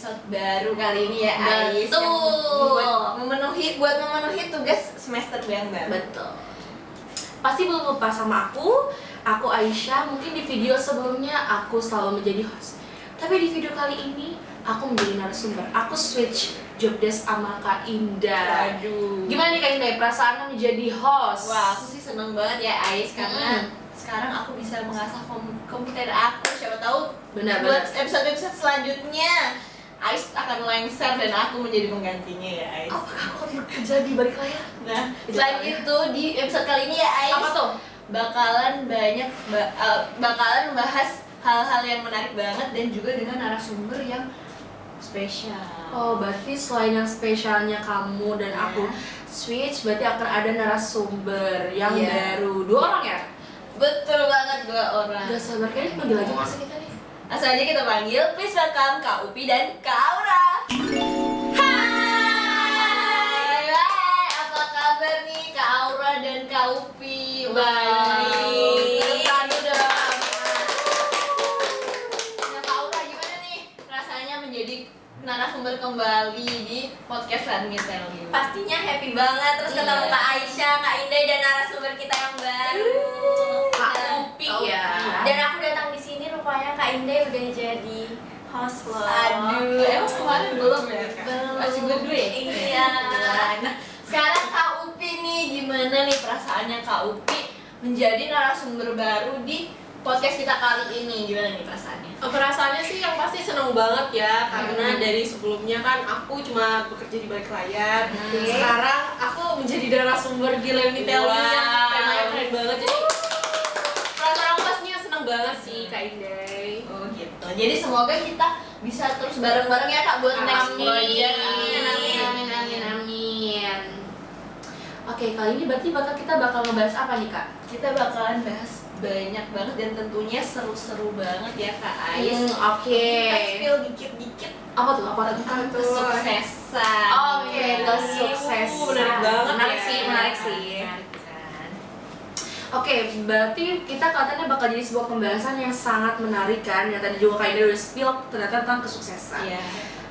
episode baru kali ini ya Ais. Betul. Buat memenuhi tugas semester yang baru. Betul. Pasti belum lupa sama aku Aisyah. Mungkin di video sebelumnya aku selalu menjadi host, tapi di video kali ini aku menjadi narasumber. Aku switch job desk sama Kak Indah. Aduh. Gimana nih Kak Indah, perasaannya menjadi host? Wah, aku sih seneng banget ya Ais karena sekarang aku bisa mengasah komputer aku. Siapa tahu Benar. buat episode-episode selanjutnya Ais akan lengser dan aku menjadi penggantinya ya Ais. Apakah aku akan bekerja di balik layar? Nah, selain itu di episode kali ini ya Ais, Apa tuh? bakalan bahas hal-hal yang menarik banget dan juga dengan narasumber yang spesial. Oh, berarti selain yang spesialnya kamu dan aku switch, berarti akan ada narasumber yang baru. 2 orang ya? Betul banget, 2 orang. Gak sabar, kayaknya panggil aja masa kita nih. Langsung aja kita panggil, please welcome Kak Upi dan Kak Aura. Hai, apa kabar nih Kak Aura dan Kak Upi? Baik. Satu dong. Nah, Kak Aura gimana nih rasanya menjadi narasumber kembali di podcast Langit Telgi? Pastinya happy banget terus ketemu Kak Aisyah, Kak Indah dan narasumber kita yang baru. Kak Upi ya. Dan aku datang di sini rupanya Kak Indah udah jadi host loh. Aduh, emang kemarin belum ya Kak? Belum. Masih berdua ya? Iya. Nah, sekarang Kak Upi nih, gimana nih perasaannya Kak Upi menjadi narasumber baru di podcast kita kali ini? Gimana nih perasaannya? Perasaannya sih yang pasti seneng banget ya, karena dari sebelumnya kan aku cuma bekerja di balik layar. Sekarang aku menjadi narasumber di Langit Telgi yang temanya keren banget. Jadi perasaan aku pastinya seneng banget sih Kak Indah. Oh gitu. Jadi semoga kita bisa terus bareng-bareng ya Kak buat next Amin. project. Amin. Oke, kali ini berarti kita bakal ngebahas apa nih Kak? Kita bakalan bahas banyak banget dan tentunya seru-seru banget ya Kak Ais. Oke. Kita spill dikit-dikit Apa tuh? tentang kesuksesan. Oke, kesuksesan. Menarik banget Menarik ya. sih, menarik sih. Menarik kan? Oke, berarti kita katanya bakal jadi sebuah pembahasan yang sangat menarik kan. Yang tadi juga Kak Indah udah spill ternyata tentang kesuksesan. Iya.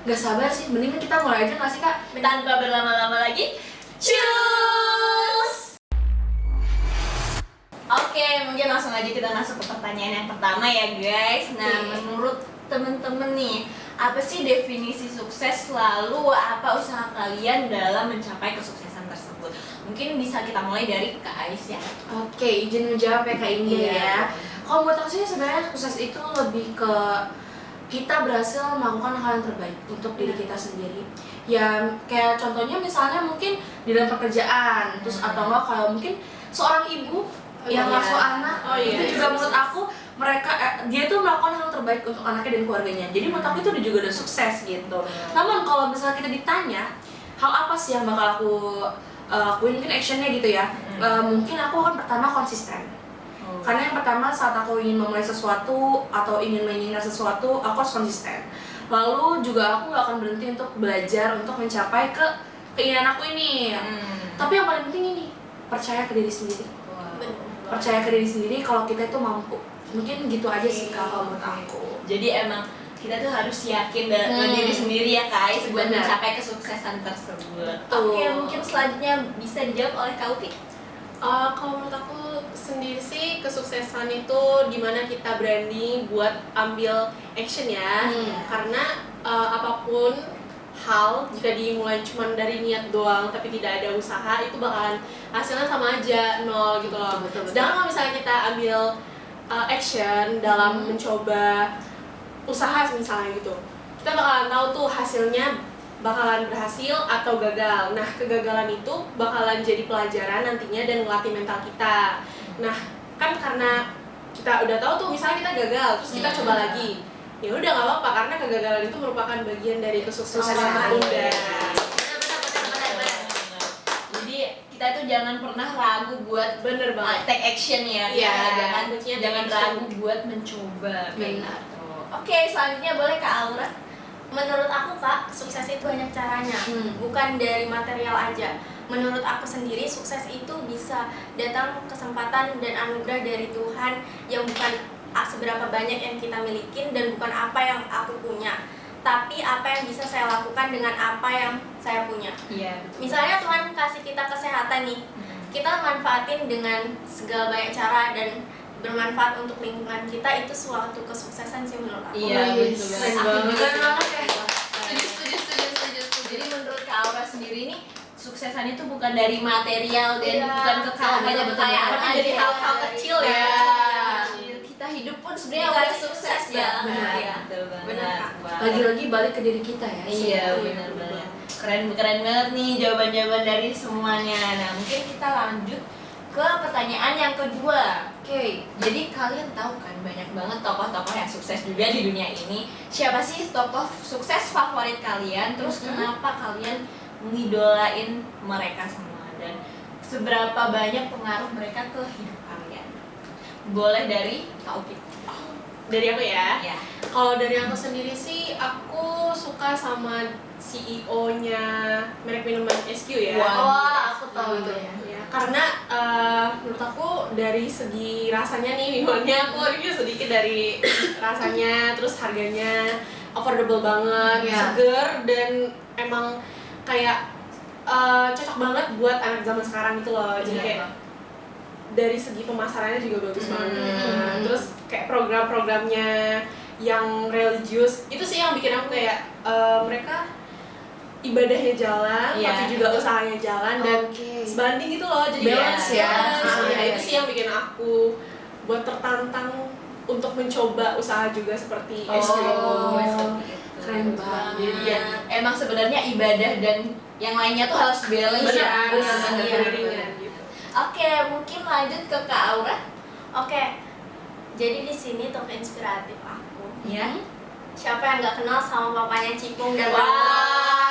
Gak sabar sih, mendingan kita mulai aja gak sih Kak? Tanpa berlama-lama lagi, cus! Oke, mungkin langsung aja kita masuk ke pertanyaan yang pertama ya guys. Nah, menurut temen-temen nih, apa sih definisi sukses, lalu apa usaha kalian dalam mencapai kesuksesan tersebut? Mungkin bisa kita mulai dari Kak Ais ya. Oke, izin menjawab ya Kak Indah Iya. ya. Kalau buat aku sih sebenarnya sukses itu lebih ke kita berhasil melakukan hal yang terbaik untuk diri kita sendiri. Ya kayak contohnya misalnya mungkin di dalam pekerjaan, terus atau enggak kalau mungkin seorang ibu yang ngasuh anak, itu juga menurut aku dia tuh melakukan hal terbaik untuk anaknya dan keluarganya. Jadi menurut aku itu juga udah sukses gitu. Namun kalau misalnya kita ditanya hal apa sih yang bakal aku lakuin, mungkin actionnya gitu ya. Mungkin aku akan pertama konsisten. Karena yang pertama saat aku ingin memulai sesuatu atau ingin menginginkan sesuatu, aku harus konsisten. Lalu juga aku gak akan berhenti untuk belajar untuk mencapai keinginan aku ini. Tapi yang paling penting ini, percaya ke diri sendiri. Percaya ke diri sendiri kalau kita itu mampu. Mungkin gitu aja sih kalau menurut aku. Jadi emang kita tuh harus yakin dengan diri sendiri ya Kak Ais buat Benar. mencapai kesuksesan tersebut. Betul. Oke, mungkin selanjutnya bisa dijawab oleh Kak Upi. Kalau menurut aku sendiri sih kesuksesan itu dimana kita berani buat ambil action ya. Karena apapun hal jika dimulai cuma dari niat doang tapi tidak ada usaha, itu bakalan hasilnya sama aja, nol gitu loh. Betul. Sedangkan kalau misalnya kita ambil action dalam mencoba usaha misalnya gitu, kita bakalan tahu tuh hasilnya bakalan berhasil atau gagal. Nah, kegagalan itu bakalan jadi pelajaran nantinya dan ngelatih mental kita. Nah, kan karena kita udah tahu tuh misalnya kita gagal, terus kita coba lagi. Ya udah nggak apa-apa karena kegagalan itu merupakan bagian dari kesuksesan yang tertunda. Benar. Jadi kita tuh jangan pernah ragu buat Bener banget. take action ya. Iya, Jangan kuncinya jangan take action. ragu buat mencoba. Benar. Oke, selanjutnya boleh Kak Aura. Menurut aku Kak, sukses itu banyak caranya, bukan dari material aja. Menurut aku sendiri, sukses itu bisa datang kesempatan dan anugerah dari Tuhan yang bukan seberapa banyak yang kita milikin dan bukan apa yang aku punya. Tapi lagi apa yang bisa saya lakukan dengan apa yang saya punya. Iya, betul. Misalnya Tuhan kasih kita kesehatan nih, kita manfaatin dengan segala banyak cara dan bermanfaat untuk lingkungan kita, itu suatu kesuksesan sih menurut aku. Iya, betul banget. Keren banget ya. Setuju. Jadi menurut Kak Aura sendiri nih, suksesan itu bukan dari material dan Iya. bukan kekayaan, Betul, tapi betul. dari hal-hal kecil ya. Iya. Kita hidup pun sebenarnya Bukan udah sukses sukses ya. banget. Iya. Betul banget. Benar, Kak. Wah. Lagi-lagi balik ke diri kita ya. Iya, sebenarnya. benar banget. Keren banget nih jawaban-jawaban dari semuanya. Nah, mungkin kita lanjut ke pertanyaan yang kedua. Oke. Jadi kalian tahu kan banyak banget tokoh-tokoh yang sukses juga di dunia ini. Siapa sih tokoh sukses favorit kalian? Terus kenapa kalian ngidolain mereka semua? Dan seberapa banyak pengaruh mereka ke hidup kalian? Boleh dari Kak Upi. Dari aku ya. Ya. Kalau dari aku sendiri sih, aku suka sama CEO-nya merek minuman SQ ya. Wah, aku tahu itu ya. Ya, karena menurut aku dari segi rasanya nih, minumannya aku review sedikit dari rasanya, terus harganya affordable banget, Iya. seger, dan emang kayak cocok banget buat anak zaman sekarang gitu loh. Jadi Iya, kayak Bang. dari segi pemasarannya juga bagus banget. Hmm. Terus kayak program-programnya yang religius itu sih yang bikin aku kayak mereka ibadahnya jalan, Iya. tapi juga usahanya jalan, dan Oke. sebanding gitu loh. Jadi Balance kayak, ya. iya, Iya, itu sih yang bikin aku buat tertantang untuk mencoba usaha juga seperti SQ. seperti itu. Keren banget. Jadi ya, emang sebenarnya ibadah dan yang lainnya tuh harus balance Benar, ya. benar, Iya, beriringan benar. gitu. Oke, mungkin lanjut ke Kak Aura. Oke. Jadi di sini top inspiratif aku. Ya. Siapa yang nggak kenal sama papanya Cipung dan Wah,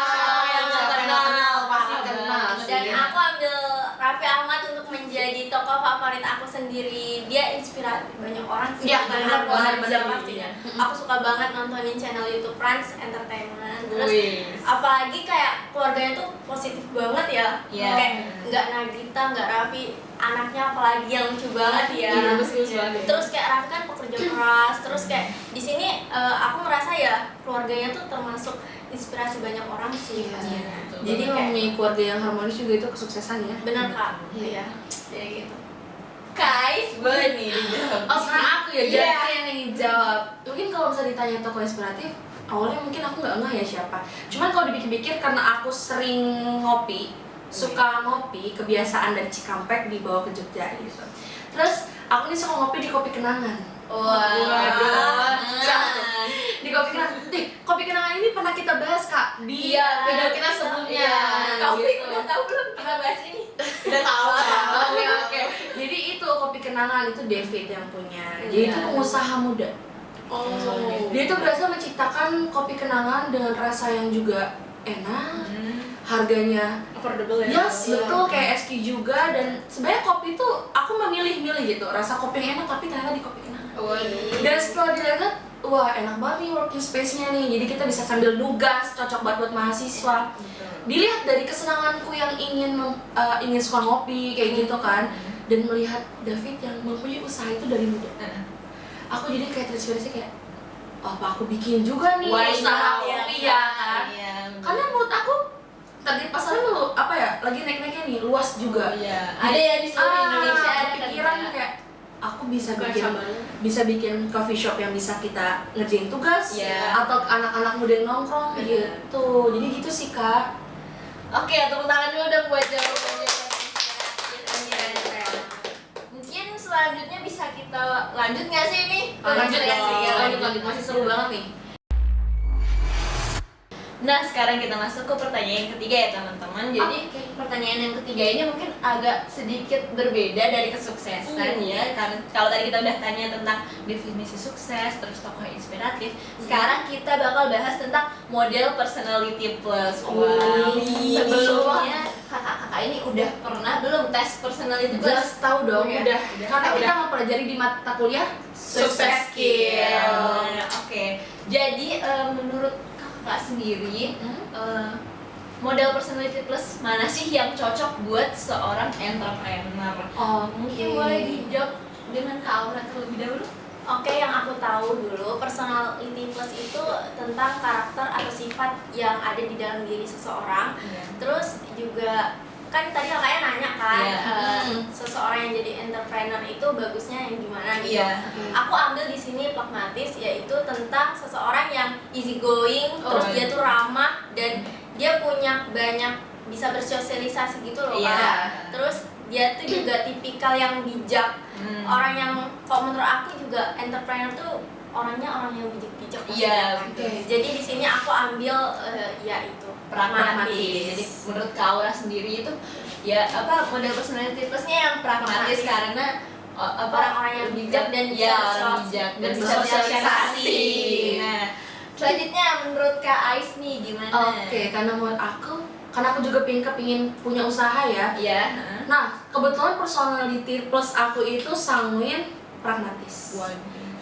Siapa yang nggak siapa yang kenal? nggak kenal, pasti Paham kenal banget. Dan sih. aku ambil Raffi Ahmad untuk menjadi tokoh favorit aku sendiri. Dia inspiratif banyak orang sih. Iya, bukan benar, aku benar, aja benar. pastinya. Aku suka banget nontonin channel YouTube Rans Entertainment. Terus Wih. apalagi kayak keluarganya tuh positif banget ya. Iya. Kayak nggak Nagita, nggak Raffi, anaknya apalagi yang lucu banget ya. Iya, bagus banget. Terus kayak Raffi kan pekerja keras, terus kayak di sini aku ngerasa ya keluarganya tuh termasuk inspirasi banyak orang sih Iya. pastinya. Betul. Jadi kayak mempunyai keluarga yang harmonis juga itu kesuksesan ya. benar Kak. Iya. Iya. Jadi gitu. Kais boleh nih dijawab. Oh, sekarang aku ya, Iya. jadi yang ingin jawab. Mungkin kalau misalnya ditanya tokoh inspiratif, awalnya mungkin aku nggak ngeh ya siapa. Cuman kalau dipikir-pikir karena aku sering ngopi, suka ngopi, kebiasaan dari Cikampek dibawa ke Jogja gitu. Terus aku nih suka ngopi di Kopi Kenangan. Wah. Di Kopi Kenangan. Kopi Kenangan ini pernah kita bahas Kak di Iya. video kita sebelumnya. Kau gitu. udah tahu belum kita bahas ini? Udah tahu. Oke. Jadi itu Kopi Kenangan itu David yang punya. Jadi itu Iya. pengusaha muda. Oh. Dia tuh berhasil menciptakan kopi kenangan dengan rasa yang juga enak, harganya Affordable ya. yes, betul kayak SQ juga. Dan sebenarnya kopi tuh aku memilih-milih gitu, rasa kopi yang enak tapi ternyata di Kopi Kenangan. Waduh. Dan setelah dilihat, wah enak banget nih working space-nya nih, jadi kita bisa sambil nugas, cocok banget buat mahasiswa. Dilihat dari kesenanganku yang ingin suka ngopi kayak gitu kan, dan melihat David yang mempunyai usaha itu dari muda. Aku jadi kayak terinspirasi kayak, oh, apa aku bikin juga nih Why usaha not? kopi ya kan? Iya. Karena menurut aku target pasarnya lu apa ya, lagi naik-naiknya nih, luas juga. Iya. Ada ya di seluruh Indonesia. ada kepikiran kan, kayak aku bisa Bukan bikin cabang. bikin coffee shop yang bisa kita ngerjain tugas, Iya. atau anak-anak muda yang nongkrong Bener. gitu. Jadi gitu sih Kak. Oke, tepuk tangan dulu dong buat jawabannya. Mungkin selanjutnya bisa kita lanjut nggak sih ini? Lanjut ya, sih. lanjut masih seru banget nih. Nah, sekarang kita masuk ke pertanyaan yang ketiga ya teman-teman. Jadi Oke. pertanyaan yang ketiga ini mungkin agak sedikit berbeda dari kesuksesan ya. Karena kalau tadi kita udah tanya tentang definisi sukses, terus tokoh inspiratif. Sekarang kita bakal bahas tentang model personality plus. Wah, Wih. sebelumnya kakak-kakak ini udah pernah belum tes personality plus? Jelas tahu dong. Udah. Karena kita mempelajari di mata kuliah Success skill. Oke. Jadi menurut kakak sendiri model personality plus mana sih yang cocok buat seorang entrepreneur? Oh, Mungkin boleh dijawab dengan Kak Aura terlebih dahulu. Oke, yang aku tahu dulu, personality plus itu tentang karakter atau sifat yang ada di dalam diri seseorang. Iya. Terus juga kan tadi kakaknya nanya kan, Iya. seseorang yang jadi entrepreneur itu bagusnya yang gimana gitu. Iya. Aku ambil di sini pragmatis, yaitu tentang seseorang yang easy going, Oh, terus iya. dia tuh ramah dan dia punya banyak bisa bersosialisasi gitu loh Iya. Kak. Terus dia tuh juga tipikal yang bijak. Orang yang kalau menurut aku juga entrepreneur tuh orangnya orang yang bijak-bijak Iya, pastinya kan. betul. Jadi di sini aku ambil ya itu Pragmatis. Jadi menurut Kak Aura sendiri itu ya apa model personality plusnya yang pragmatis Pragmatis. karena apa Orang-orang yang bijak dan bisa ya, orang bersosial- bijak dan dan bersosialisasi. Nah, selanjutnya menurut Kak Ais nih gimana? Oke, karena menurut karena aku juga kepingin punya usaha ya. Iya. Nah, kebetulan personality plus aku itu sanguin, pragmatis.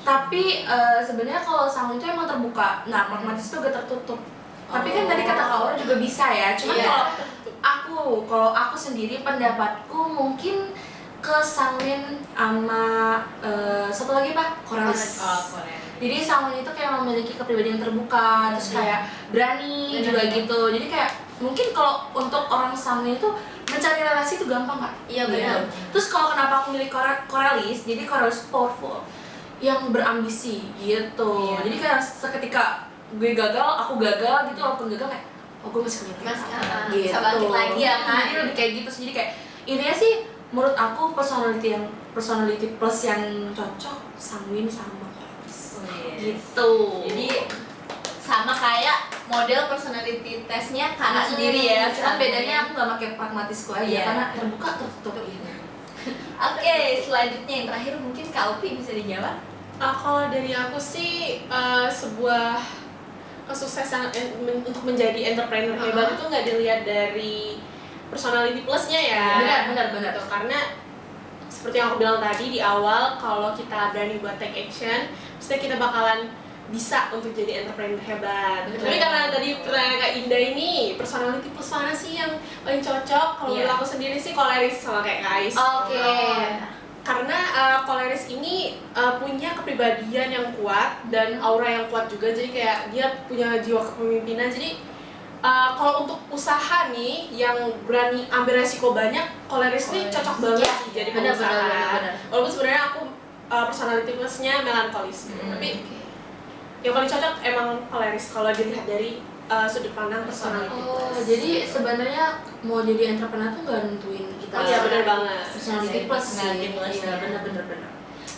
Tapi sebenarnya kalau sanguin itu emang terbuka. Nah, pragmatis itu agak tertutup. Tapi kan tadi kata Kak Aura juga bisa ya. Cuman Iya. kalau aku sendiri pendapatku mungkin ke sanguin sama satu lagi Pak, koralis. Oh, Korea. Jadi sanguin itu kayak memiliki kepribadian yang terbuka, terus kayak berani juga gitu. Jadi kayak mungkin kalau untuk orang sanguin itu mencari relasi itu gampang Kak. Iya benar. Terus kalau kenapa aku milih koralis? Jadi koralis powerful, yang berambisi gitu. Iya. Jadi kayak seketika gue gagal, aku gagal gitu, walaupun gagal kayak oh gue masih punya Mas, tekad bisa bangkit lagi ya, Kak. Jadi lebih kayak gitu. Jadi kayak intinya sih menurut aku personality plus yang cocok sanguin sama koralis. Gitu. Jadi sama kayak model personality testnya kakak sendiri ya. Cuman bedanya aku gak pakai pragmatisku aja Iya. karena terbuka tertutup gitu. Oke, selanjutnya yang terakhir mungkin Kak Upi bisa dijawab. Kalau dari aku sih sebuah kesuksesan untuk menjadi entrepreneur hebat itu nggak dilihat dari personality plusnya ya. Benar. Gitu. Karena seperti yang aku bilang tadi di awal, kalau kita berani buat take action, pasti kita bakalan bisa untuk jadi entrepreneur hebat. Betul. Tapi karena tadi pertanyaan Kak Indah ini, personality plus mana sih yang paling cocok? Kalau Iya. menurut aku sendiri sih koleris sama kayak Kak Ais. Oke. Karena koleris ini punya kepribadian yang kuat dan aura yang kuat juga, jadi kayak dia punya jiwa kepemimpinan. Jadi kalau untuk usaha nih yang berani ambil resiko banyak, koleris ini cocok banget sih jadi pengusaha. Benar. Walaupun sebenarnya aku personality plusnya melankolis, tapi yang paling cocok emang koleris kalau dilihat dari sudut pandang personality Oh, plus. jadi sebenarnya mau jadi entrepreneur tuh gak nentuin kita. Iya, benar banget. Personality plus sih. Personality plus, Iya, ya. benar.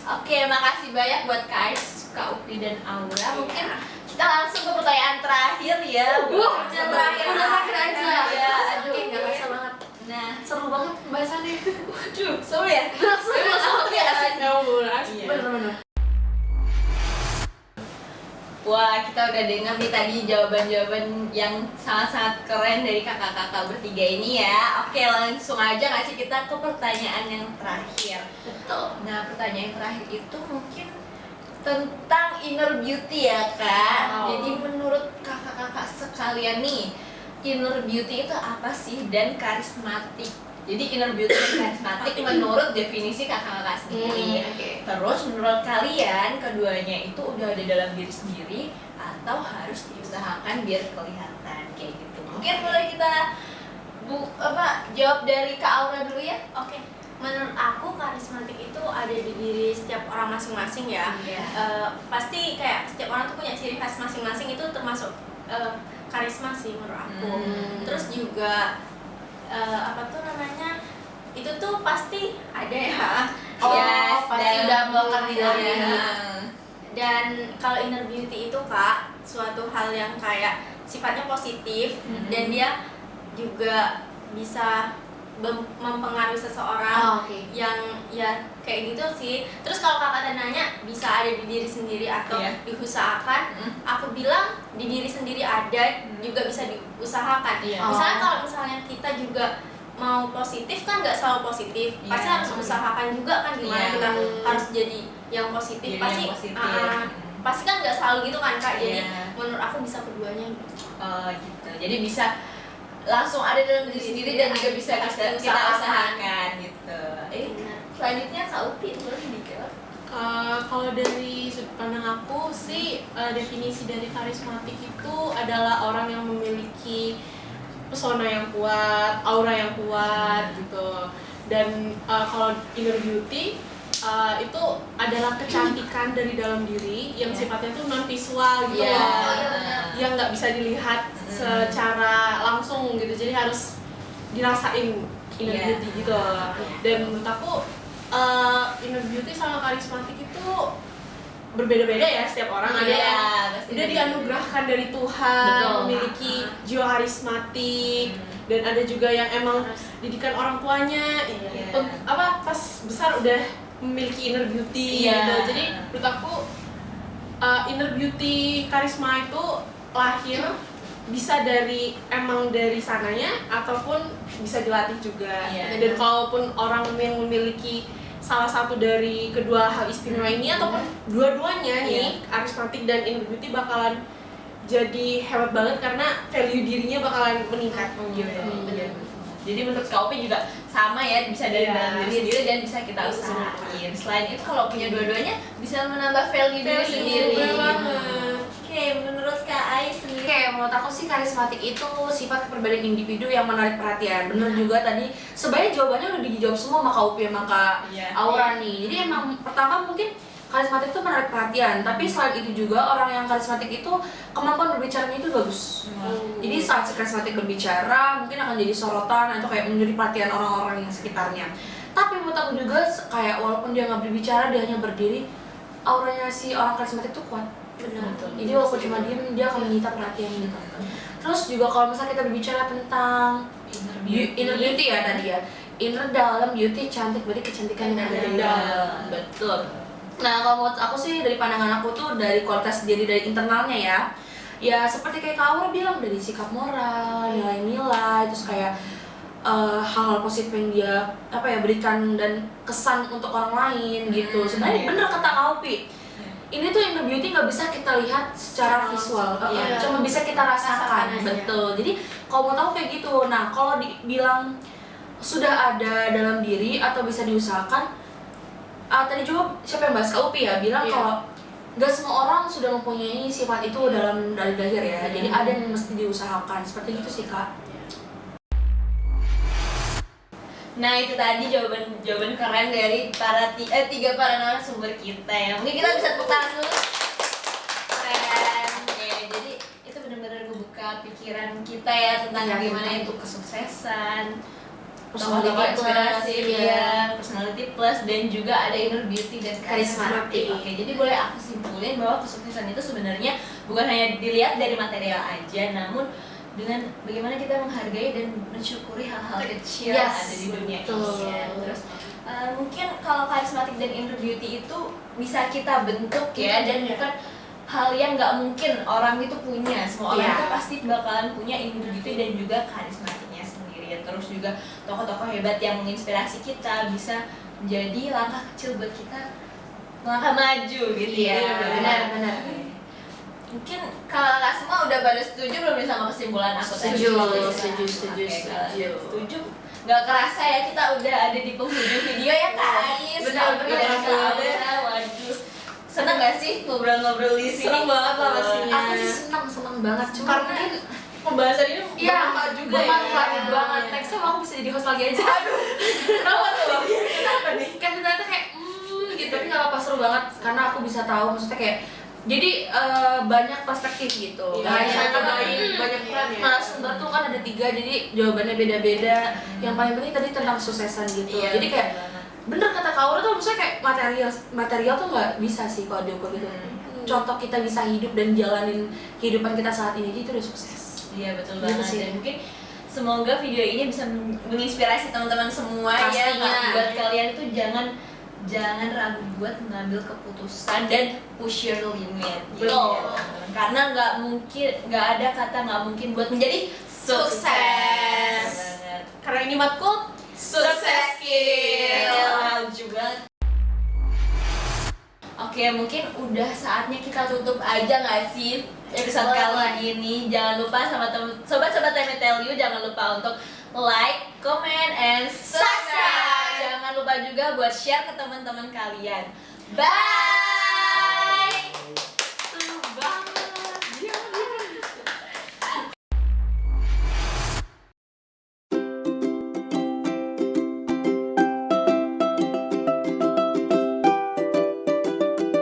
Oke, makasih banyak buat Kak Ais, Kak Upi dan Aura. Mungkin kita langsung ke pertanyaan terakhir ya. Yang terakhir aja. Ya, aduh. Oke, gak kerasa banget. Nah, Seru banget pembahasannya. waduh, seru ya. Seru ya. Iya. Bener. Wah, kita udah dengar nih tadi jawaban-jawaban yang sangat-sangat keren dari kakak-kakak bertiga ini ya. Oke, langsung aja ngasih kita ke pertanyaan yang terakhir. Betul. Nah, pertanyaan yang terakhir itu mungkin tentang inner beauty ya, Kak. Wow. Jadi menurut kakak-kakak sekalian nih, inner beauty itu apa sih dan karismatik? Jadi inner beauty dan karismatik menurut definisi kakak-kakak sendiri. Oke. Terus menurut kalian keduanya itu udah ada dalam diri sendiri atau harus diusahakan biar kelihatan kayak gitu? Mungkin boleh kita jawab dari Kak Aura dulu ya. Oke, menurut aku karismatik itu ada di diri setiap orang masing-masing ya. Iya. Pasti kayak setiap orang tuh punya ciri khas masing-masing, itu termasuk karisma sih menurut aku. Terus juga apa tuh namanya, itu tuh pasti ada ya. Oh, Yes, pasti dan- udah melekat di dalam Iya. diri. Dan kalau inner beauty itu Kak, suatu hal yang kayak sifatnya positif dan dia juga bisa mempengaruhi seseorang Oke. yang ya kayak gitu sih. Terus kalau kakak tadi nanya bisa ada di diri sendiri atau Iya. diusahakan, aku bilang di diri sendiri ada, juga bisa diusahakan. Iya. Misalnya kalau misalnya kita juga mau positif kan nggak selalu positif, pasti Iya. harus usahakan juga kan gimana Iya. kita harus jadi yang positif. Jadi Pasti yang positif. pasti kan nggak selalu gitu kan Kak. Jadi Iya. menurut aku bisa keduanya. Oh gitu. Jadi bisa langsung ada dalam diri sendiri dan juga bisa kita usahakan gitu. Benar. Selanjutnya Kak Upi boleh dijawab. Kalau dari sudut pandang aku sih, definisi dari karismatik itu adalah orang yang memiliki pesona yang kuat, aura yang kuat gitu. Dan kalau inner beauty itu adalah kecantikan dari dalam diri yang sifatnya tuh non visual gitu Iya. loh, yang nggak bisa dilihat secara langsung gitu, jadi harus dirasain inner Iya. beauty gitu loh. Dan menurut aku inner beauty sama karismatik itu berbeda-beda ya setiap orang. Ada Iya, yang pasti dia beda. dianugerahkan dari Tuhan, Betul. memiliki jiwa karismatik, dan ada juga yang emang didikan orang tuanya Iya. pas besar udah memiliki inner beauty Iya. gitu. Jadi menurut aku inner beauty karisma itu lahir bisa emang dari sananya ataupun bisa dilatih juga. Iya. Dan kalaupun orang yang memiliki salah satu dari kedua hal istimewa ini ataupun dua-duanya nih, karismatik dan inner beauty bakalan jadi hebat banget karena value dirinya bakalan meningkat gitu. Iya. Jadi menurut KOP juga sama ya, bisa dari Iya. dalam diri sendiri dan bisa kita usahain. Selain itu kalau punya dua-duanya bisa menambah value diri sendiri. Bener banget. Oke, menurut Kak Ai sendiri. Oke, menurut aku sih karismatik itu sifat kepribadian individu yang menarik perhatian. Bener juga tadi, sebenarnya jawabannya udah dijawab semua sama Kak Upi sama Kak Iya. Aura nih. Jadi emang pertama mungkin karismatik itu menarik perhatian, tapi selain itu juga orang yang karismatik itu kemampuan berbicaranya itu bagus. Jadi saat si karismatik berbicara mungkin akan jadi sorotan atau kayak menjadi perhatian orang-orang yang sekitarnya. Tapi menurut aku juga kayak walaupun dia nggak berbicara, dia hanya berdiri, auranya si orang karismatik itu kuat. Benar. Jadi walaupun cuma diem, dia akan menyita perhatian gitu. Terus juga kalau misalnya kita berbicara tentang inner beauty ya tadi ya, inner dalam, beauty cantik, berarti kecantikan yang ada di dalam. Betul. Nah kalau menurut aku sih dari pandangan aku tuh dari kualitas diri dari internalnya ya, ya seperti kayak Kak Aura bilang, dari sikap moral, nilai-nilai, terus kayak hal-hal positif yang dia berikan dan kesan untuk orang lain gitu. Sebenarnya bener kata Kak Upi, ini tuh inner beauty nggak bisa kita lihat secara visual, Iya. cuma bisa kita rasakan. Rasakan aja. Betul. Jadi kalau mau tahu kayak gitu, nah kalau dibilang sudah ada dalam diri atau bisa diusahakan, tadi juga siapa yang bahas Kak Upi ya bilang Iya. kalau nggak semua orang sudah mempunyai sifat itu dalam dari lahir ya. Jadi ada yang mesti diusahakan seperti itu sih Kak. Nah itu tadi jawaban keren dari tiga para narasumber kita ya. Mungkin kita bisa tepuk tangan dulu. Keren. Ya, jadi itu benar-benar ngebuka pikiran kita ya tentang Iya, gimana tentang itu kesuksesan, Personality tokoh-tokoh plus, inspirasi, iya. ya, personality plus, dan juga ada inner beauty dan Karismatik. Oke, jadi boleh aku simpulin bahwa kesuksesan itu sebenarnya bukan hanya dilihat dari material aja, namun dengan bagaimana kita menghargai dan mensyukuri hal-hal kecil yang ada di dunia ini. betul. Ya. Terus mungkin kalau karismatik dan inner beauty itu bisa kita bentuk ya, dan bukan hal yang nggak mungkin orang itu punya. Semua orang Iya. itu pasti bakalan punya inner beauty dan juga karismatiknya sendiri. Terus juga tokoh-tokoh hebat yang menginspirasi kita bisa menjadi langkah kecil buat kita melangkah maju gitu ya. Iya, benar. Mungkin kalau kakak semua udah pada setuju belum nih sama kesimpulan aku tadi? Setuju. Oke, kalau setuju. Nggak kerasa ya kita udah ada di penghujung video ya Kak Ais. Benar, Kak Upi dan benar. Kak Aura. Waduh. Seneng gak sih ngobrol-ngobrol di sini? Seneng banget lah pastinya. Aku sih senang banget. Cuma Karena mungkin pembahasan ini iya, bermanfaat juga ya. bermanfaat banget. Next time aku bisa jadi host lagi aja. Aduh. Kenapa tuh? Kenapa nih? Kan ternyata kayak gitu, tapi nggak apa-apa, seru banget karena aku bisa tahu maksudnya kayak jadi banyak perspektif gitu. Iya, Nah, bisa karena cobain banyak peran ya. narasumber tuh kan ada 3, jadi jawabannya beda-beda. Yang paling penting tadi tentang kesuksesan gitu. Iya, Jadi kayak bener kata Kak Aura tuh maksudnya kayak material tuh nggak bisa sih kalau diukur gitu. Contoh kita bisa hidup dan jalanin kehidupan kita saat ini itu udah sukses. Iya betul Gitu banget. sih. Dan mungkin semoga video ini bisa menginspirasi teman-teman semua ya. Pastinya. Buat kalian itu jangan ragu buat mengambil keputusan dan push your limit. Betul. Ya, teman-teman. Karena nggak ada kata nggak mungkin buat menjadi sukses. Banget. Karena ini matkul Sukses Kill. Maju banget. Oke, mungkin udah saatnya kita tutup aja nggak sih episode kali ini. Jangan lupa sama sobat-sobat Let Me Tell You, jangan lupa untuk like, comment, and subscribe. Jangan lupa juga buat share ke teman-teman kalian. Bye.